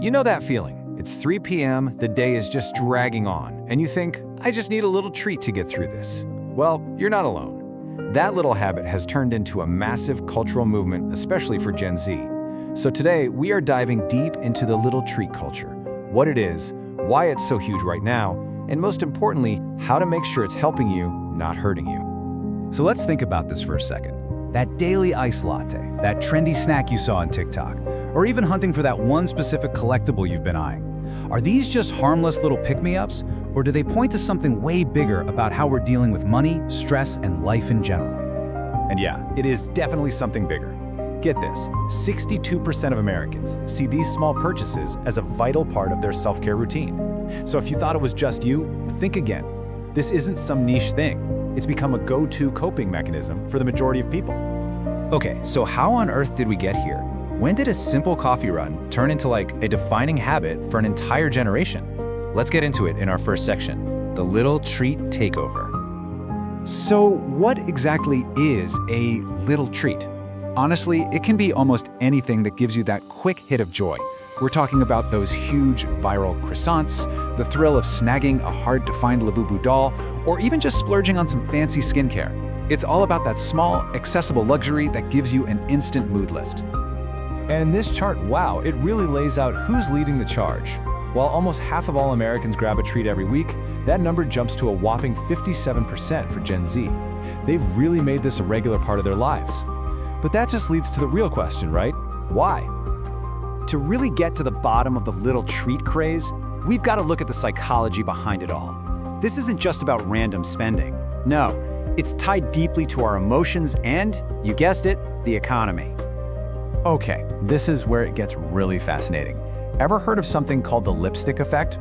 You know that feeling. It's 3 p.m., the day is just dragging on, and you think, I just need a little treat to get through this. Well, you're not alone. That little habit has turned into a massive cultural movement, especially for Gen Z. So today, we are diving deep into the little treat culture, what it is, why it's so huge right now, and most importantly, how to make sure it's helping you, not hurting you. So let's think about this for a second. That daily iced latte, that trendy snack you saw on TikTok, or even hunting for that one specific collectible you've been eyeing. Are these just harmless little pick-me-ups, or do they point to something way bigger about how we're dealing with money, stress, and life in general? And yeah, it is definitely something bigger. Get this, 62% of Americans see these small purchases as a vital part of their self-care routine. So if you thought it was just you, think again. This isn't some niche thing. It's become a go-to coping mechanism for the majority of people. Okay, so how on earth did we get here? When did a simple coffee run turn into like a defining habit for an entire generation? Let's get into it in our first section, the little treat takeover. So what exactly is a little treat? Honestly, it can be almost anything that gives you that quick hit of joy. We're talking about those huge viral croissants, the thrill of snagging a hard-to-find Labubu doll, or even just splurging on some fancy skincare. It's all about that small, accessible luxury that gives you an instant mood list. And this chart, wow, it really lays out who's leading the charge. While almost half of all Americans grab a treat every week, that number jumps to a whopping 57% for Gen Z. They've really made this a regular part of their lives. But that just leads to the real question, right? Why? To really get to the bottom of the little treat craze, we've got to look at the psychology behind it all. This isn't just about random spending. No, it's tied deeply to our emotions and, you guessed it, the economy. Okay, this is where it gets really fascinating. Ever heard of something called the lipstick effect?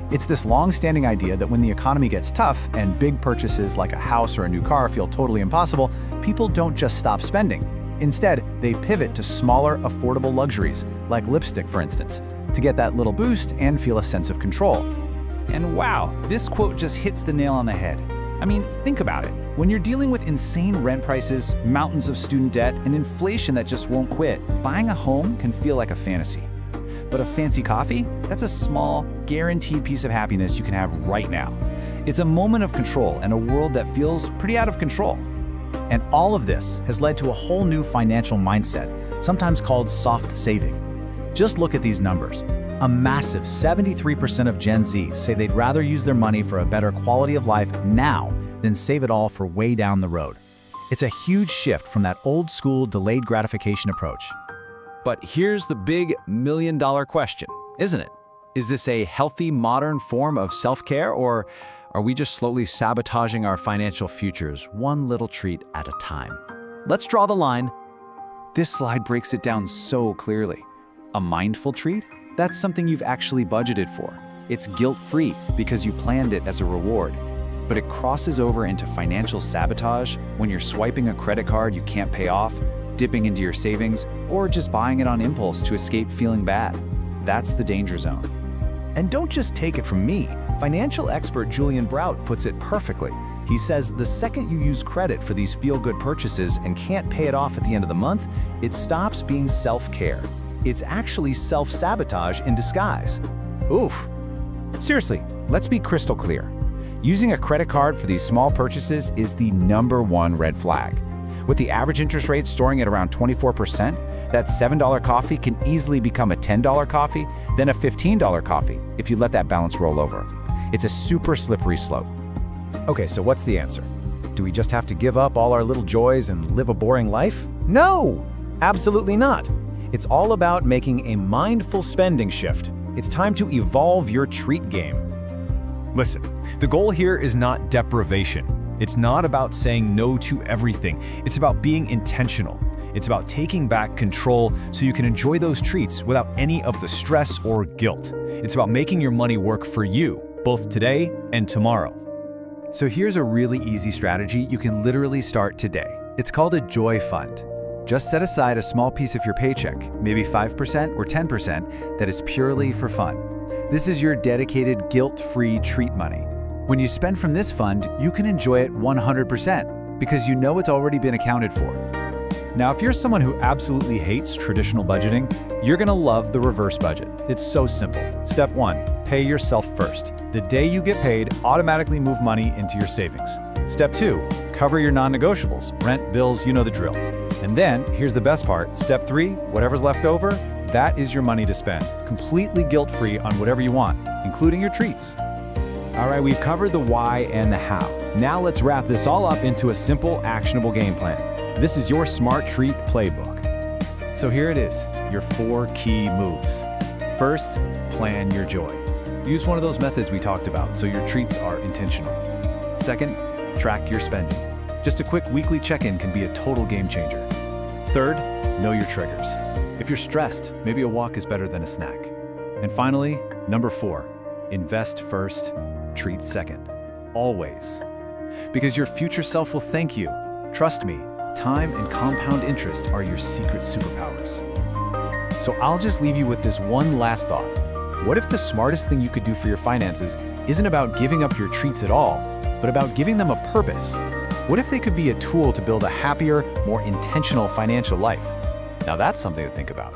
It's this long-standing idea that when the economy gets tough and big purchases like a house or a new car feel totally impossible, people don't just stop spending. Instead, they pivot to smaller, affordable luxuries, like lipstick, for instance, to get that little boost and feel a sense of control. And wow, this quote just hits the nail on the head. I mean, think about it. When you're dealing with insane rent prices, mountains of student debt, and inflation that just won't quit, buying a home can feel like a fantasy. But a fancy coffee? That's a small, guaranteed piece of happiness you can have right now. It's a moment of control in a world that feels pretty out of control. And all of this has led to a whole new financial mindset, sometimes called soft saving. Just look at these numbers. A massive 73% of Gen Z say they'd rather use their money for a better quality of life now than save it all for way down the road. It's a huge shift from that old school delayed gratification approach. But here's the big million-dollar question, isn't it? Is this a healthy, modern form of self-care, or are we just slowly sabotaging our financial futures one little treat at a time? Let's draw the line. This slide breaks it down so clearly. A mindful treat? That's something you've actually budgeted for. It's guilt-free because you planned it as a reward. But it crosses over into financial sabotage when you're swiping a credit card you can't pay off, dipping into your savings, or just buying it on impulse to escape feeling bad. That's the danger zone. And don't just take it from me. Financial expert Julian Brout puts it perfectly. He says the second you use credit for these feel-good purchases and can't pay it off at the end of the month, it stops being self-care. It's actually self-sabotage in disguise. Oof. Seriously, let's be crystal clear. Using a credit card for these small purchases is the #1 red flag. With the average interest rate soaring at around 24%, that $7 coffee can easily become a $10 coffee, then a $15 coffee if you let that balance roll over. It's a super slippery slope. Okay, so what's the answer? Do we just have to give up all our little joys and live a boring life? No, absolutely not. It's all about making a mindful spending shift. It's time to evolve your treat game. Listen, the goal here is not deprivation. It's not about saying no to everything. It's about being intentional. It's about taking back control so you can enjoy those treats without any of the stress or guilt. It's about making your money work for you, both today and tomorrow. So here's a really easy strategy you can literally start today. It's called a joy fund. Just set aside a small piece of your paycheck, maybe 5% or 10%, that is purely for fun. This is your dedicated, guilt-free treat money. When you spend from this fund, you can enjoy it 100% because you know it's already been accounted for. Now, if you're someone who absolutely hates traditional budgeting, you're gonna love the reverse budget. It's so simple. Step 1, pay yourself first. The day you get paid, automatically move money into your savings. Step 2, cover your non-negotiables, rent, bills, you know the drill. And then, here's the best part, step 3, whatever's left over, that is your money to spend, completely guilt-free on whatever you want, including your treats. All right, we've covered the why and the how. Now let's wrap this all up into a simple, actionable game plan. This is your Smart Treat Playbook. So here it is, your 4 key moves. First, plan your joy. Use one of those methods we talked about so your treats are intentional. Second, track your spending. Just a quick weekly check-in can be a total game changer. Third, know your triggers. If you're stressed, maybe a walk is better than a snack. And finally, number 4, invest first, treat second. Always. Because your future self will thank you. Trust me, time and compound interest are your secret superpowers. So I'll just leave you with this one last thought. What if the smartest thing you could do for your finances isn't about giving up your treats at all, but about giving them a purpose? What if they could be a tool to build a happier, more intentional financial life? Now that's something to think about.